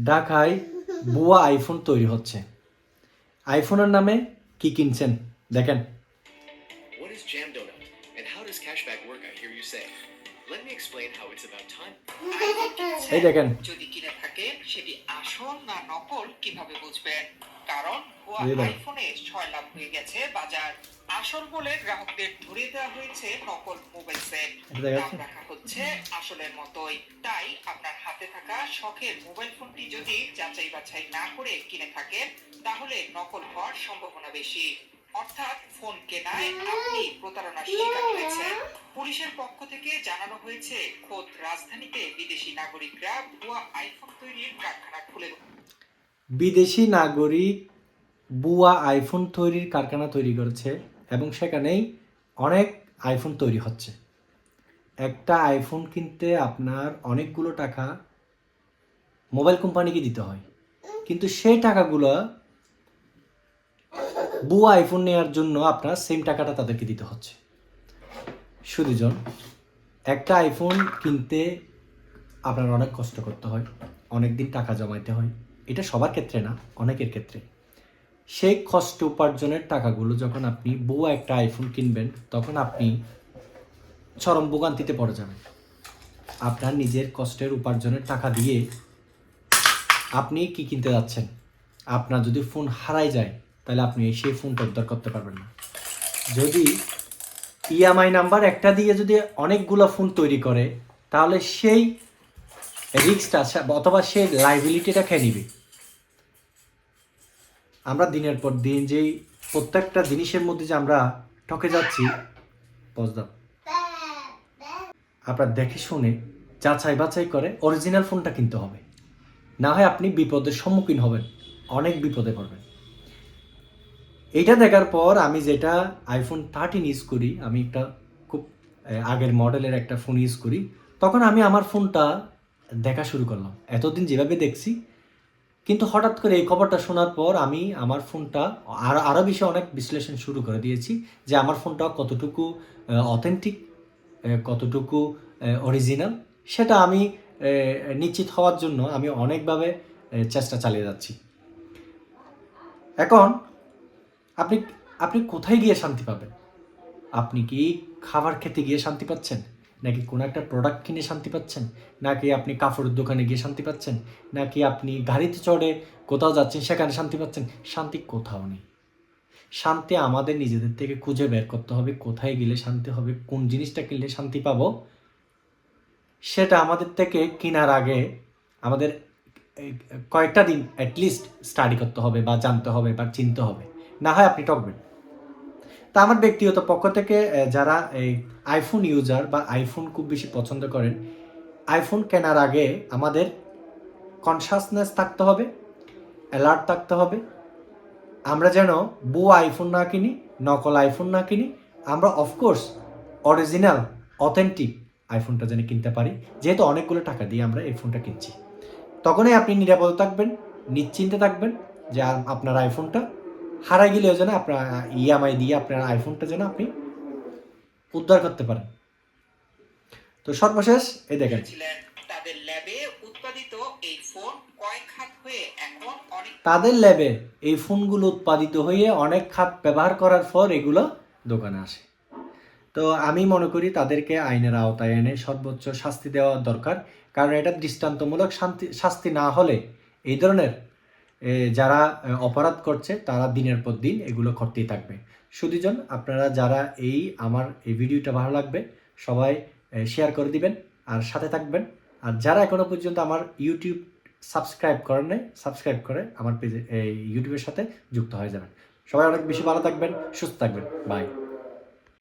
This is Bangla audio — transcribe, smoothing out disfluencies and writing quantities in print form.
ঢাকায় ভুয়া আইফোন তৈরি হচ্ছে। আইফোনের নামে কি কিনছেন দেখেন। What is Jam Donut and how does cashback work? I hear you say. Let me explain how it's about time. এই দেখেন, যদি কিনে থাকেন সেটি আসল না নকল কিভাবে বুঝবেন? কারণ ভুয়া এই দেখেন। আইফোনে 6 লাখ হয়ে গেছে বাজার। আসল বলে গ্রাহকদের ধরিয়ে দেওয়া হয়েছে নকল মোবাইল সেট। এটা দেখা দাম যাচ্ছে? রাখা হচ্ছে আসলের মতোই। তাই আপনার হাতে থাকা শখের মোবাইল ফোনটি যদি যাচাই বাছাই না করে কিনে থাকেন তাহলে নকল হওয়ার সম্ভাবনা বেশি। অর্থাৎ ফোন কেনায় আপনি প্রতারণার শিকার হয়েছেন। পুলিশের পক্ষ থেকে জানানো হয়েছে খোদ রাজধানীতে বিদেশি নাগরিকরা ভুয়া আইফোন তৈরির কারখানা খুলে বিদেশি নাগরিক ভুয়া আইফোন তৈরির কারখানা তৈরি করেছে এবং সেখানেই অনেক আইফোন তৈরি হচ্ছে। একটা আইফোন কিনতে আপনার অনেকগুলো টাকা মোবাইল কোম্পানিকে দিতে হয়, কিন্তু সেই টাকাগুলো ভুয়া আইফোন নেওয়ার জন্য আপনার সেম টাকাটা তাদেরকে দিতে হচ্ছে। সুদীজন, একটা আইফোন কিনতে আপনার অনেক কষ্ট করতে হয়, অনেক দিন টাকা জমাইতে হয়। এটা সবার ক্ষেত্রে না, অনেকের ক্ষেত্রে। সেই কষ্ট উপার্জনের টাকাগুলো যখন আপনি ভুয়া একটা আইফোন কিনবেন তখন আপনি চরম ভোগান্তিতে পড়ে যাবেন। আপনার নিজের কষ্টের উপার্জনের টাকা দিয়ে আপনি কি কিনতে যাচ্ছেন? আপনার যদি ফোন হারাই যায় তাহলে আপনি সেই ফোনটা উদ্ধার করতে পারবেন না। যদি ইএমআই নাম্বার একটা দিয়ে যদি অনেকগুলো ফোন তৈরি করে তাহলে সেই রিস্কটা অথবা সেই লাইবিলিটিটা খেয়ে নিবে। আমরা দিনের পর দিন যেই প্রত্যেকটা জিনিসের মধ্যে যে আমরা ঠকে যাচ্ছি, আপনার দেখে শুনে যাচাই বাছাই করে অরিজিনাল ফোনটা কিনতে হবে, না হয় আপনি বিপদের সম্মুখীন হবেন, অনেক বিপদে পড়বেন। এইটা দেখার পর আমি যেটা আইফোন 13 ইউজ করি, আমি একটা খুব আগের মডেলের একটা ফোন ইউজ করি, তখন আমি আমার ফোনটা দেখা শুরু করলাম এতদিন যেভাবে দেখছি। কিন্তু হঠাৎ করে এই খবরটা শোনার পর আমি আমার ফোনটা আরও বেশি অনেক বিশ্লেষণ শুরু করে দিয়েছি যে আমার ফোনটা কতটুকু অথেন্টিক, কতটুকু অরিজিনাল, সেটা আমি নিশ্চিত হওয়ার জন্য আমি অনেকভাবে চেষ্টা চালিয়ে যাচ্ছি। এখন আপনি আপনি কোথায় গিয়ে শান্তি পাবেন? আপনি কি খাবার খেতে গিয়ে শান্তি পাচ্ছেন, নাকি কোনো একটা প্রোডাক্ট কিনে শান্তি পাচ্ছেন, নাকি আপনি কাপড়ের দোকানে গিয়ে শান্তি পাচ্ছেন, নাকি আপনি গাড়িতে চড়ে কোথাও যাচ্ছেন সেখানে শান্তি পাচ্ছেন? শান্তি কোথাও নেই। শান্তি আমাদের নিজেদের থেকে খুঁজে বের করতে হবে, কোথায় গেলে শান্তি হবে, কোন জিনিসটা কিনলে শান্তি পাবো। সেটা আমাদের থেকে কেনার আগে আমাদের কয়েকটা দিন অ্যাটলিস্ট স্টাডি করতে হবে বা জানতে হবে বা চিনতে হবে, না হয় আপনি ঠকবেন। তা আমার ব্যক্তিগত পক্ষ থেকে যারা এই আইফোন ইউজার বা আইফোন খুব বেশি পছন্দ করেন, আইফোন কেনার আগে আমাদের কনসাসনেস থাকতে হবে, অ্যালার্ট থাকতে হবে। আমরা যেন ভুয়া আইফোন না কিনি, নকল আইফোন না কিনি, আমরা অফকোর্স অরিজিনাল অথেন্টিক আইফোনটা যেন কিনতে পারি, যেহেতু অনেকগুলো টাকা দিয়ে আমরা এই ফোনটা কিনছি। তখনই আপনি নিরাপদ থাকবেন, নিশ্চিন্তে থাকবেন যে আপনার আইফোনটা হারাই গেলেও যেন আপনার ইএমআই দিয়ে আপনার আইফোনটা যেন আপনি উদ্ধার করতে পারেন। তো সর্বশেষ এই দেখেন, তাদের ল্যাবে উৎপাদিত এই ফোন কয়েক হাত হয়ে এখন অনেক তাদের ল্যাবে এই ফোনগুলো উৎপাদিত হয়ে অনেক খাত ব্যবহার করার পর এগুলো দোকানে আসে। তো আমি মনে করি তাদেরকে আইনের আওতায় এনে সর্বোচ্চ শাস্তি দেওয়া দরকার, কারণ এটা দৃষ্টান্তমূলক শাস্তি না হলে এই ধরনের যারা অপরাধ করছে তারা দিনের পর দিন এগুলো করতেই থাকবে। সুধীজন, আপনারা যারা আমার এই ভিডিওটা ভালো লাগবে সবাই শেয়ার করে দিবেন আর সাথে থাকবেন। আর যারা এখনো পর্যন্ত আমার ইউটিউব সাবস্ক্রাইব করেন নাই, সাবস্ক্রাইব করে আমার পেজে ইউটিউবের সাথে যুক্ত হয়ে যাবেন। সবাই অনেক বেশি ভালো থাকবেন, সুস্থ থাকবেন। বাই।